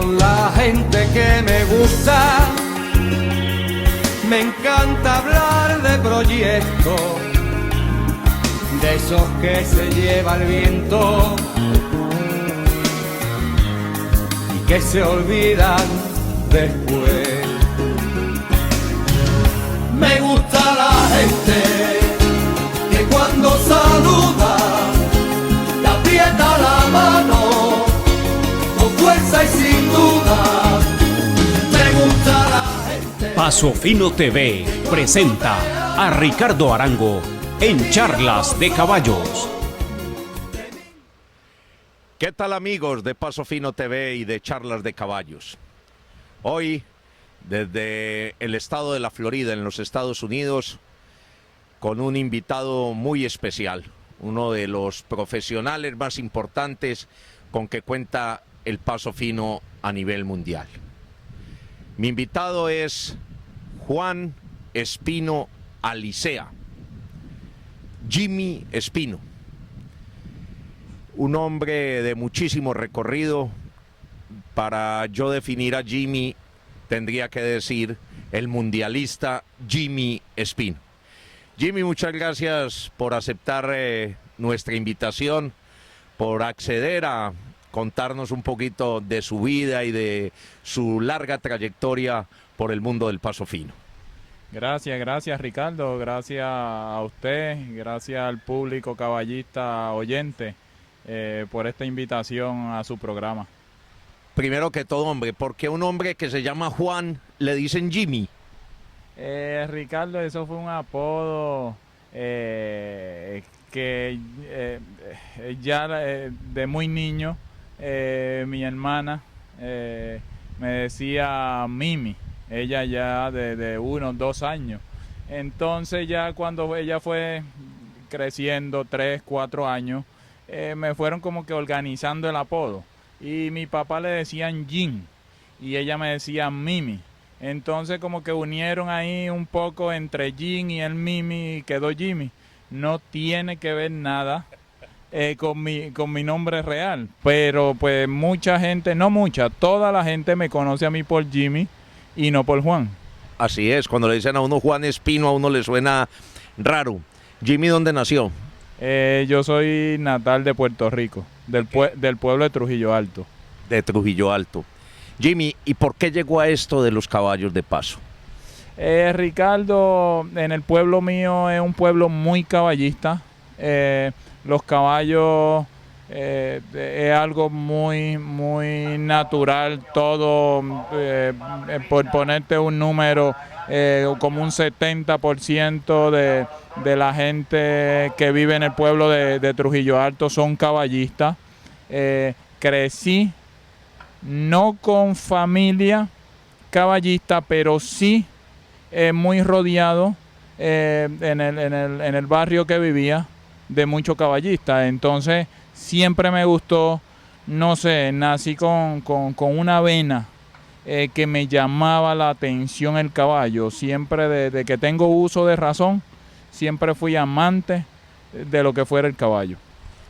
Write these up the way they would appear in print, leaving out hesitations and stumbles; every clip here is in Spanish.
con la gente que me gusta. Me encanta hablar de proyectos, de esos que se lleva el viento y que se olvidan después. Me gusta la gente que cuando saluda te aprieta la mano con fuerza y sin duda. Me gusta la gente. Paso Fino TV presenta a Ricardo Arango en Charlas de Caballos. ¿Qué tal, amigos de Paso Fino TV y de Charlas de Caballos? Hoy, desde el estado de la Florida, en los Estados Unidos, con un invitado muy especial, uno de los profesionales más importantes con que cuenta el Paso Fino a nivel mundial. Mi invitado es Juan Espino Alicea, Jimmy Espino, un hombre de muchísimo recorrido. Para yo definir a Jimmy, tendría que decir el mundialista Jimmy Espino. Jimmy, muchas gracias por aceptar nuestra invitación, por acceder a contarnos un poquito de su vida y de su larga trayectoria por el mundo del Paso Fino. Gracias Ricardo, gracias a usted, gracias al público caballista oyente por esta invitación a su programa. Primero que todo, hombre, ¿por qué un hombre que se llama Juan le dicen Jimmy? Ricardo, eso fue un apodo que ya de muy niño mi hermana me decía Mimi, ella ya de unos 2 años. Entonces ya cuando ella fue creciendo, 3, 4 años, me fueron como que organizando el apodo. Y mi papá le decían Jim y ella me decía Mimi. Entonces como que unieron ahí un poco entre Jim y el Mimi y quedó Jimmy. No tiene que ver nada con mi nombre real, pero pues mucha gente, no mucha, toda la gente me conoce a mí por Jimmy y no por Juan. Así es, cuando le dicen a uno Juan Espino, a uno le suena raro. Jimmy, ¿dónde nació? Yo soy natal de Puerto Rico, del pueblo de Trujillo Alto. De Trujillo Alto. Jimmy, ¿y por qué llegó a esto de los caballos de paso? Ricardo, en el pueblo mío es un pueblo muy caballista. Los caballos es algo muy natural, todo, por ponerte un número, como un 70% de la gente que vive en el pueblo de Trujillo Alto son caballistas. Crecí no con familia caballista, pero sí muy rodeado en el barrio que vivía de muchos caballistas. Entonces siempre me gustó, no sé, nací con una vena que me llamaba la atención el caballo. Siempre desde que tengo uso de razón, siempre fui amante de lo que fuera el caballo.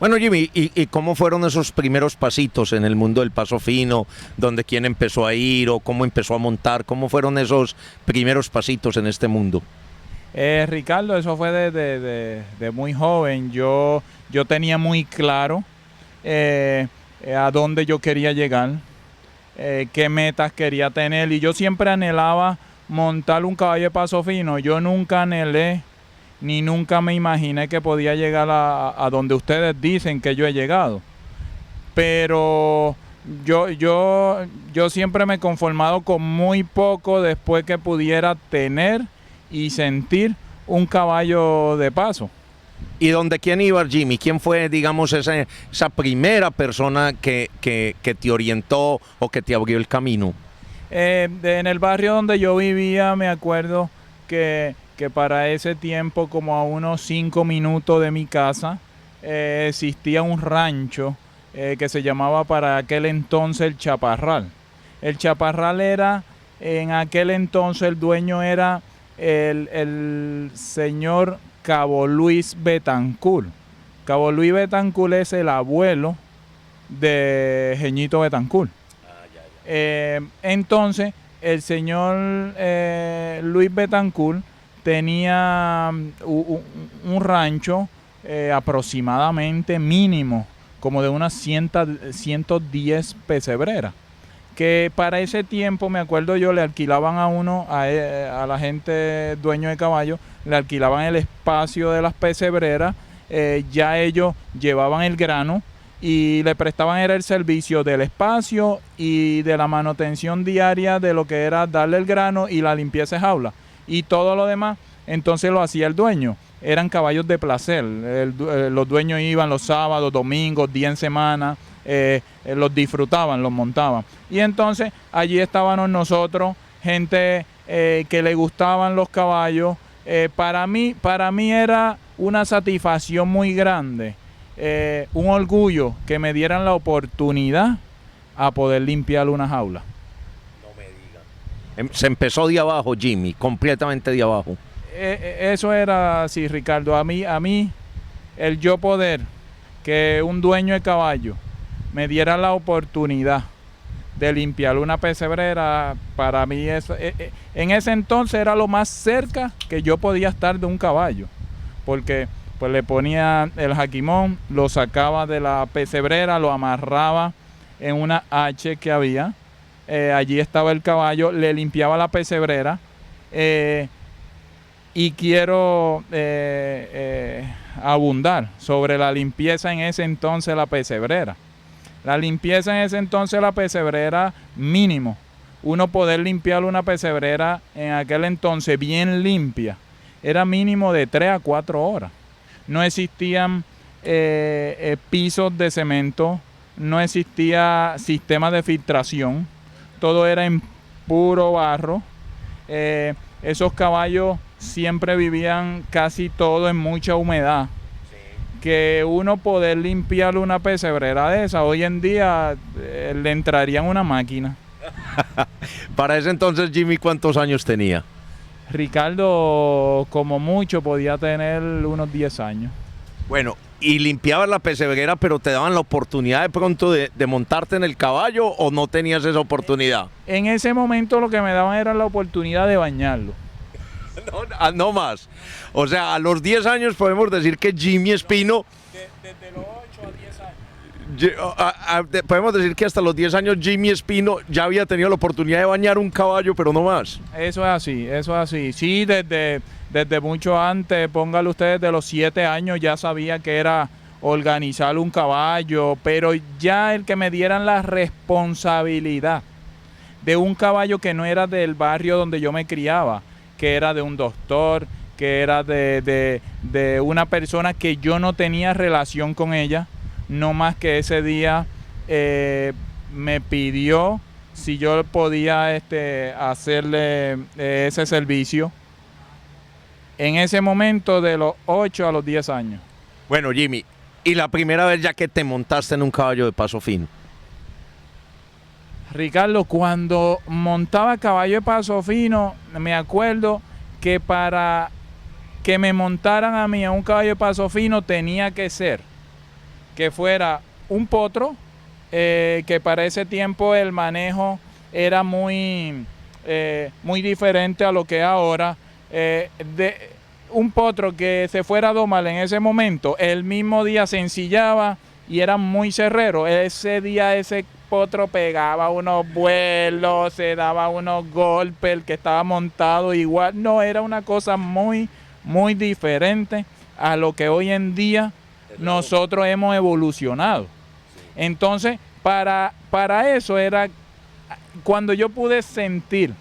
Bueno, Jimmy, ¿y cómo fueron esos primeros pasitos en el mundo del Paso Fino? ¿Dónde quién empezó a ir o cómo empezó a montar? ¿Cómo fueron esos primeros pasitos en este mundo? Ricardo, eso fue de muy joven. Yo tenía muy claro a dónde yo quería llegar, qué metas quería tener, y yo siempre anhelaba montar un caballo de Paso Fino. Yo nunca anhelé ni nunca me imaginé que podía llegar a donde ustedes dicen que yo he llegado. Pero yo siempre me he conformado con muy poco después que pudiera tener y sentir un caballo de paso. ¿Y dónde quién iba, Jimmy? ¿Quién fue, digamos, esa primera persona que te orientó o que te abrió el camino? En el barrio donde yo vivía, me acuerdo que para ese tiempo, como a unos 5 minutos de mi casa, existía un rancho que se llamaba para aquel entonces el Chaparral. El Chaparral era, en aquel entonces el dueño era el señor Cabo Luis Betancourt. Cabo Luis Betancourt es el abuelo de Jeñito Betancourt. Entonces, el señor Luis Betancourt tenía un rancho aproximadamente mínimo, como de unas 110 pesebreras, que para ese tiempo, me acuerdo yo, le alquilaban a uno, a la gente dueño de caballo, le alquilaban el espacio de las pesebreras, ya ellos llevaban el grano y le prestaban el servicio del espacio y de la manutención diaria de lo que era darle el grano y la limpieza de jaula. Y todo lo demás, entonces lo hacía el dueño. Eran caballos de placer. Los dueños iban los sábados, domingos, día en semana, los disfrutaban, los montaban. Y entonces allí estábamos nosotros, gente que le gustaban los caballos. Para mí era una satisfacción muy grande, un orgullo que me dieran la oportunidad a poder limpiar una jaula. No me diga. Se empezó de abajo, Jimmy, completamente de abajo. Eso era así, Ricardo. A mí, el yo poder que un dueño de caballo me diera la oportunidad de limpiar una pesebrera, para mí en ese entonces era lo más cerca que yo podía estar de un caballo, porque pues le ponía el jaquimón, lo sacaba de la pesebrera, lo amarraba en una H que había, allí estaba el caballo, le limpiaba la pesebrera, y quiero abundar sobre la limpieza en ese entonces de la pesebrera. La limpieza en ese entonces de la pesebrera, mínimo. Uno poder limpiar una pesebrera en aquel entonces bien limpia, era mínimo de 3 a 4 horas. No existían pisos de cemento, no existía sistema de filtración, todo era en puro barro. Esos caballos siempre vivían casi todo en mucha humedad. Que uno poder limpiar una pesebrera de esa, hoy en día le entraría en una máquina. Para ese entonces, Jimmy, ¿cuántos años tenía? Ricardo, como mucho, podía tener unos 10 años. Bueno, y limpiabas la pesebrera, pero te daban la oportunidad de pronto de montarte en el caballo, ¿o no tenías esa oportunidad? En ese momento lo que me daban era la oportunidad de bañarlo. No más. O sea, a los 10 años podemos decir que Jimmy Espino... Desde los 8 a 10 años. Podemos decir que hasta los 10 años Jimmy Espino ya había tenido la oportunidad de bañar un caballo, pero no más. Eso es así, eso es así. Sí, desde mucho antes, póngale ustedes, de los 7 años ya sabía que era organizar un caballo, pero ya el que me dieran la responsabilidad de un caballo que no era del barrio donde yo me criaba, que era de un doctor, que era de una persona que yo no tenía relación con ella, no más que ese día me pidió si yo podía hacerle ese servicio en ese momento de los 8 a los 10 años. Bueno, Jimmy, ¿y la primera vez ya que te montaste en un caballo de paso fino? Ricardo, cuando montaba caballo de paso fino, me acuerdo que para que me montaran a mí a un caballo de paso fino tenía que ser que fuera un potro, que para ese tiempo el manejo era muy diferente a lo que es ahora. Un potro que se fuera a domar en ese momento, el mismo día se ensillaba y era muy cerrero. Ese día ese potro pegaba unos vuelos, se daba unos golpes, el que estaba montado igual. No, era una cosa muy diferente a lo que hoy en día nosotros hemos evolucionado. Entonces, para eso era cuando yo pude sentir,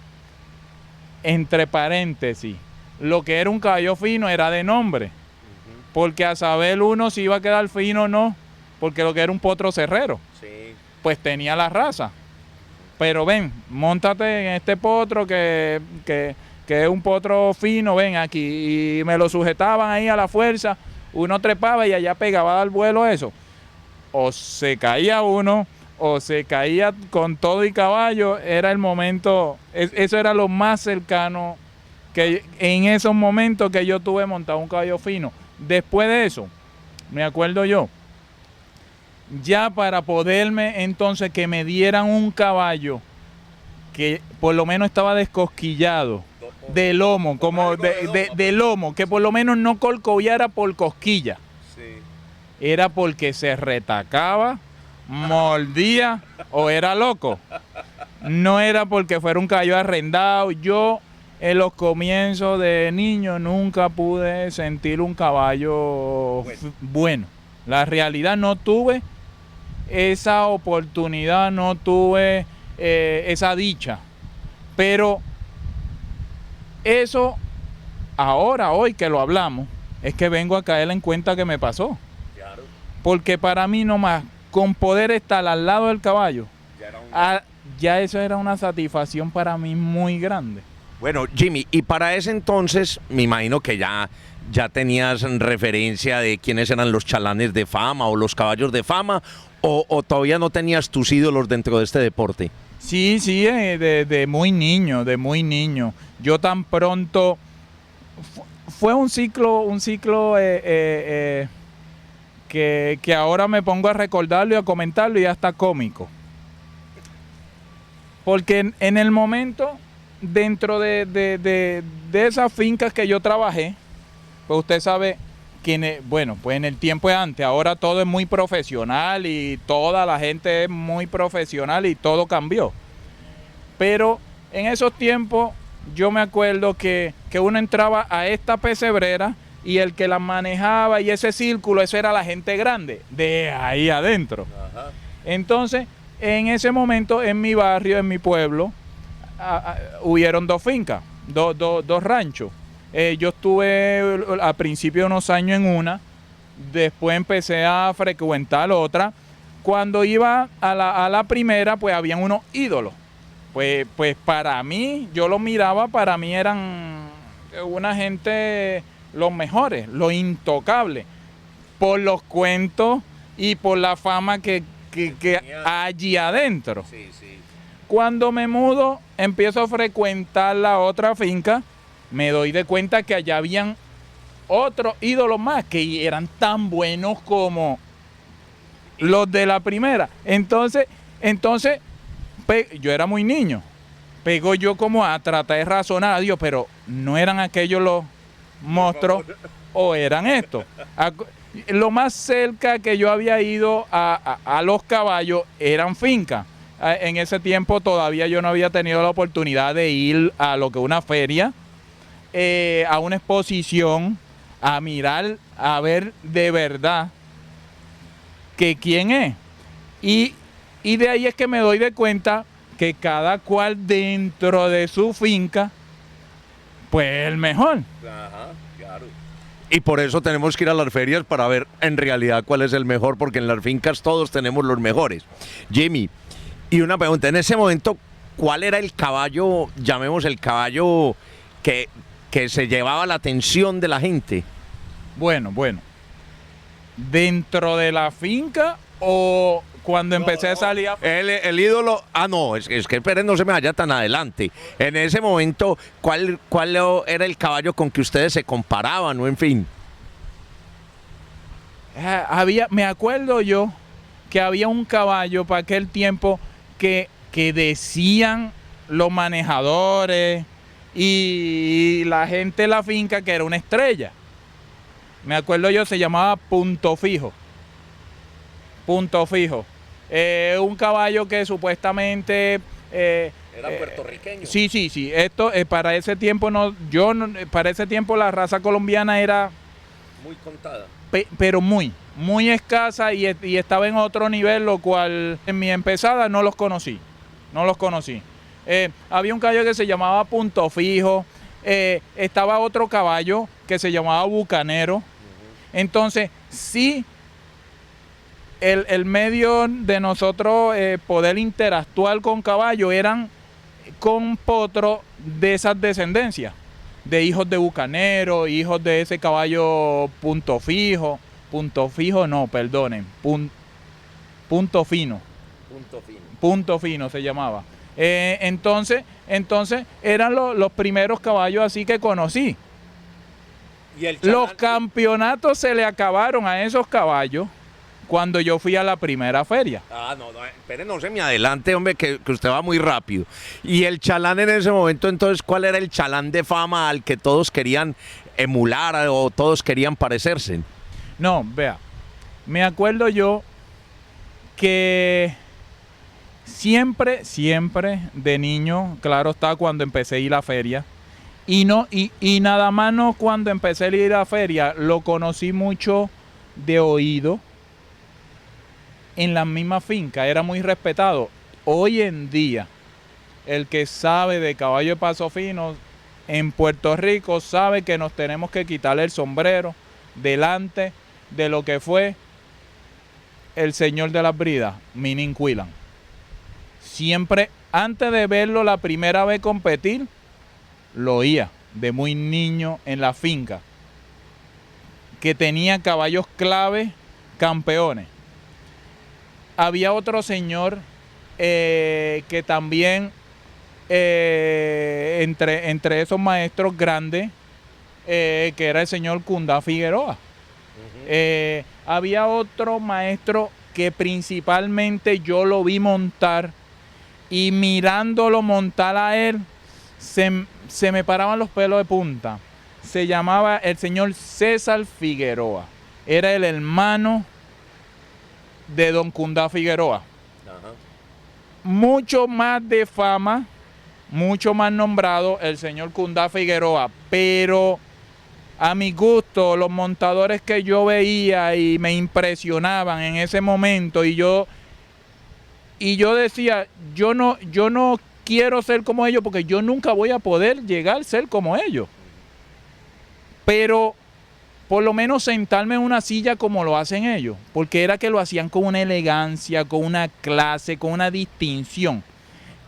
entre paréntesis, lo que era un caballo fino era de nombre. Porque a saber uno si iba a quedar fino o no, porque lo que era un potro cerrero, pues tenía la raza. Pero ven, móntate en este potro que es un potro fino, ven aquí. Y me lo sujetaban ahí a la fuerza, uno trepaba y allá pegaba al vuelo eso. O se caía uno, o se caía con todo y caballo. Era el momento, eso era lo más cercano que en esos momentos que yo tuve montado un caballo fino. Después de eso, me acuerdo yo, ya para poderme entonces que me dieran un caballo que por lo menos estaba descosquillado de lomo, como de lomo, que por lo menos no colcoviara por cosquilla. Era porque se retacaba, mordía o era loco. No era porque fuera un caballo arrendado. Yo en los comienzos de niño nunca pude sentir un caballo bueno. La realidad, no tuve esa oportunidad, no tuve esa dicha. Pero eso, ahora, hoy que lo hablamos, es que vengo a caer en cuenta que me pasó. Claro. Porque para mí nomás, con poder estar al lado del caballo, ya eso era una satisfacción para mí muy grande. Bueno, Jimmy, y para ese entonces, me imagino que ya tenías referencia de quiénes eran los chalanes de fama o los caballos de fama, o todavía no tenías tus ídolos dentro de este deporte. Sí, de muy niño. Yo tan pronto, fue un ciclo que ahora me pongo a recordarlo y a comentarlo y hasta cómico. Porque en el momento, dentro de esas fincas que yo trabajé, pues usted sabe que pues en el tiempo de antes, ahora todo es muy profesional y toda la gente es muy profesional y todo cambió. Pero en esos tiempos yo me acuerdo que uno entraba a esta pesebrera y el que la manejaba y ese círculo, eso era la gente grande, de ahí adentro. Ajá. Entonces, en ese momento, en mi barrio, en mi pueblo, hubieron dos fincas, dos ranchos. Yo estuve a principio de unos años en una, después empecé a frecuentar otra. Cuando iba a la primera, pues habían unos ídolos. Pues para mí, yo los miraba, para mí eran una gente, los mejores, los intocables, por los cuentos y por la fama que allí adentro. Sí. Cuando me mudo, empiezo a frecuentar la otra finca, me doy de cuenta que allá habían otros ídolos más que eran tan buenos como los de la primera. Entonces, yo era muy niño. Pego yo como a tratar de razonar a Dios, pero ¿no eran aquellos los monstruos o eran estos? Lo más cerca que yo había ido a los caballos eran fincas. En ese tiempo todavía yo no había tenido la oportunidad de ir a lo que es una feria, a una exposición, a mirar, a ver de verdad que quién es. Y de ahí es que me doy de cuenta que cada cual dentro de su finca, pues es el mejor. Ajá, claro. Y por eso tenemos que ir a las ferias para ver en realidad cuál es el mejor, porque en las fincas todos tenemos los mejores. Jimmy, y una pregunta, en ese momento, ¿cuál era el caballo, llamemos el caballo que se llevaba la atención de la gente? Bueno, ¿dentro de la finca o cuando empecé a salir? El ídolo, es que esperen, no se me vaya tan adelante. En ese momento, ¿cuál era el caballo con que ustedes se comparaban o en fin? Me acuerdo yo que había un caballo para aquel tiempo que decían los manejadores y la gente de la finca que era una estrella. Me acuerdo yo, se llamaba Punto Fijo. Un caballo que supuestamente era puertorriqueño. Sí. Esto para ese tiempo para ese tiempo la raza colombiana era muy contada. Pero muy escasa y estaba en otro nivel, lo cual en mi empezada no los conocí. Había un caballo que se llamaba Punto Fijo, estaba otro caballo que se llamaba Bucanero. Entonces, sí, el medio de nosotros poder interactuar con caballos eran con potros de esas descendencias, de hijos de Bucanero, hijos de ese caballo Punto Fino. Punto Fino se llamaba. Entonces eran los primeros caballos así que conocí. ¿Y los campeonatos se le acabaron a esos caballos cuando yo fui a la primera feria. Ah, no, espere, no se me adelante, hombre, que usted va muy rápido. Y el chalán en ese momento, entonces, ¿cuál era el chalán de fama al que todos querían emular o todos querían parecerse? No, vea, me acuerdo yo que siempre de niño, claro está, cuando empecé a ir a la feria, y nada más no cuando empecé a ir a la feria, lo conocí mucho de oído en la misma finca, era muy respetado. Hoy en día, el que sabe de caballo de paso fino en Puerto Rico sabe que nos tenemos que quitarle el sombrero delante de lo que fue el señor de las bridas, Minin Quillan. Siempre, antes de verlo la primera vez competir, lo oía de muy niño en la finca, que tenía caballos clave, campeones. Había otro señor que también, entre esos maestros grandes, que era el señor Cundá Figueroa. Había otro maestro que principalmente yo lo vi montar, y mirándolo montar a él, se me paraban los pelos de punta. Se llamaba el señor César Figueroa. Era el hermano de don Cundá Figueroa. Ajá. Mucho más de fama, mucho más nombrado el señor Cundá Figueroa, pero a mi gusto, los montadores que yo veía y me impresionaban en ese momento, y yo decía, yo no quiero ser como ellos, porque yo nunca voy a poder llegar a ser como ellos. Pero por lo menos sentarme en una silla como lo hacen ellos, porque era que lo hacían con una elegancia, con una clase, con una distinción,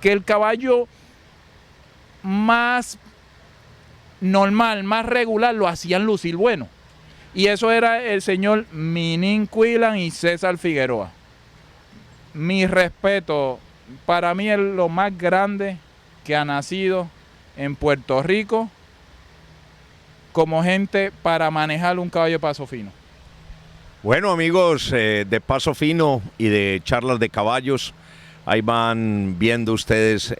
que el caballo más normal, más regular, lo hacían lucir bueno. Y eso era el señor Minin Quillan y César Figueroa. Mi respeto, para mí es lo más grande que ha nacido en Puerto Rico como gente para manejar un caballo de paso fino. Bueno, amigos de Paso Fino y de Charlas de Caballos, ahí van viendo ustedes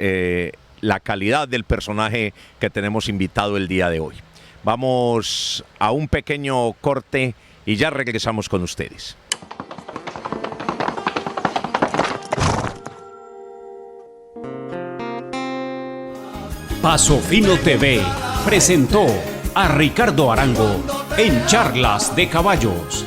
la calidad del personaje que tenemos invitado el día de hoy. Vamos a un pequeño corte y ya regresamos con ustedes. Paso Fino TV presentó a Ricardo Arango en Charlas de Caballos.